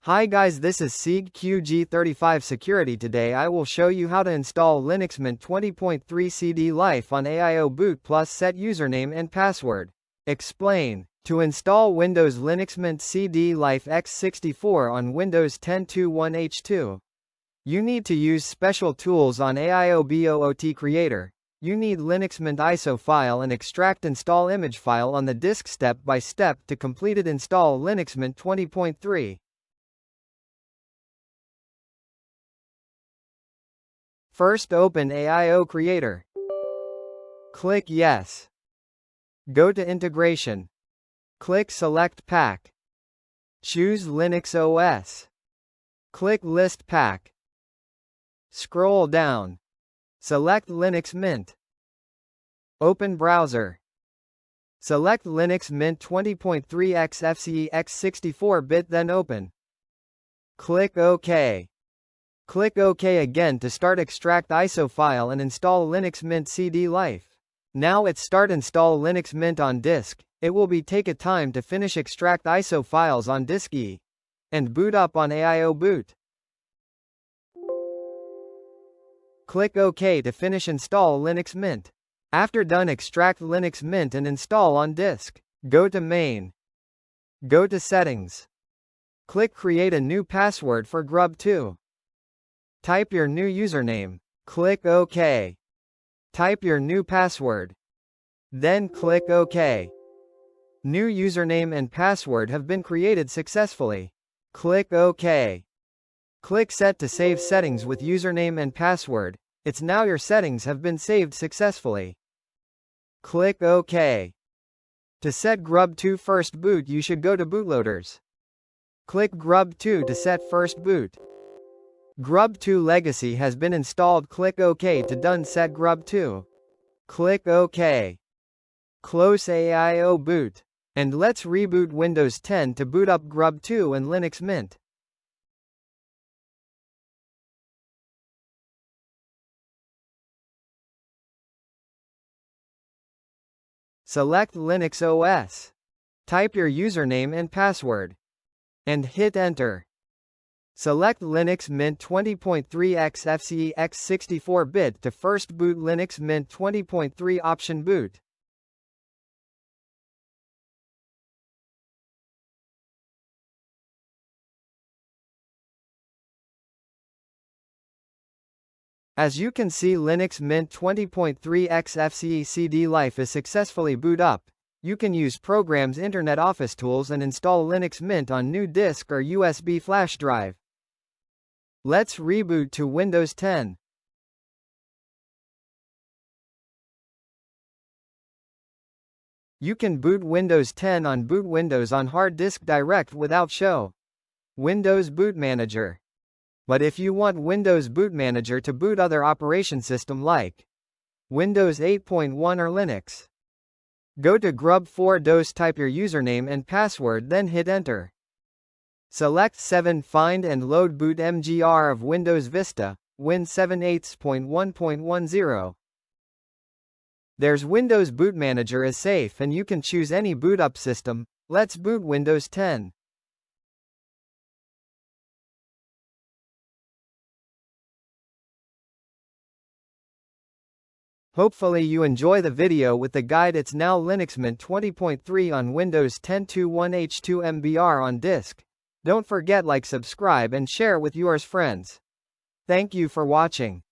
Hi guys, this is Sieg QG35 Security. Today I will show you how to install LinuxMint 20.3 CD Life on AIO Boot plus set username and password. Explain. To install Windows LinuxMint CD Life x64 on Windows 10.2.1H2. You need to use special tools on AIO Boot Creator. You need LinuxMint ISO file and extract install image file on the disk step by step to complete it. Install LinuxMint 20.3. First open AIO Creator. Click Yes. Go to Integration. Click Select Pack. Choose Linux OS. Click List Pack. Scroll down. Select LinuxMint. Open Browser. Select LinuxMint 20.3 XFCE x64-bit, then open. Click OK. Click OK again to start extract ISO file and install LinuxMint CD Life. Now it's start install LinuxMint on disk. It will be take a time to finish extract ISO files on disk E. And boot up on AIO Boot. Click OK to finish install LinuxMint. After done, extract LinuxMint and install on disk. Go to Main. Go to Settings. Click Create a new password for Grub2. Type your new username. Click OK. Type your new password. Then click OK. New username and password have been created successfully. Click OK. Click Set to save settings with username and password. It's now your settings have been saved successfully. Click OK. To set Grub2 first boot, you should go to Bootloaders. Click Grub2 to set first boot. Grub2 Legacy has been installed. Click OK to done set Grub2. Click OK. Close AIO Boot. And let's reboot Windows 10 to boot up Grub2 and LinuxMint. Select Linux OS. Type your username and password. And hit Enter. Select LinuxMint 20.3 XFCE x64-bit to first boot LinuxMint 20.3 option boot. As you can see, LinuxMint 20.3 XFCE CD Life is successfully boot up. You can use programs, Internet Office tools and install LinuxMint on new disk or USB flash drive. Let's reboot to Windows 10. You can boot Windows 10 on Boot Windows on hard disk direct without show Windows Boot Manager. But if you want Windows Boot Manager to boot other operation system like Windows 8.1 or Linux, go to Grub4 type your username and password, then hit Enter. Select 7 Find and load boot MGR of Windows Vista, Win 7/8.1.10. There's Windows Boot Manager is safe and you can choose any boot up system. Let's boot Windows 10. Hopefully you enjoy the video with the guide. It's now LinuxMint 20.3 on Windows 10.2.1H2 MBR on disk. Don't forget like, subscribe and share with yours friends. Thank you for watching.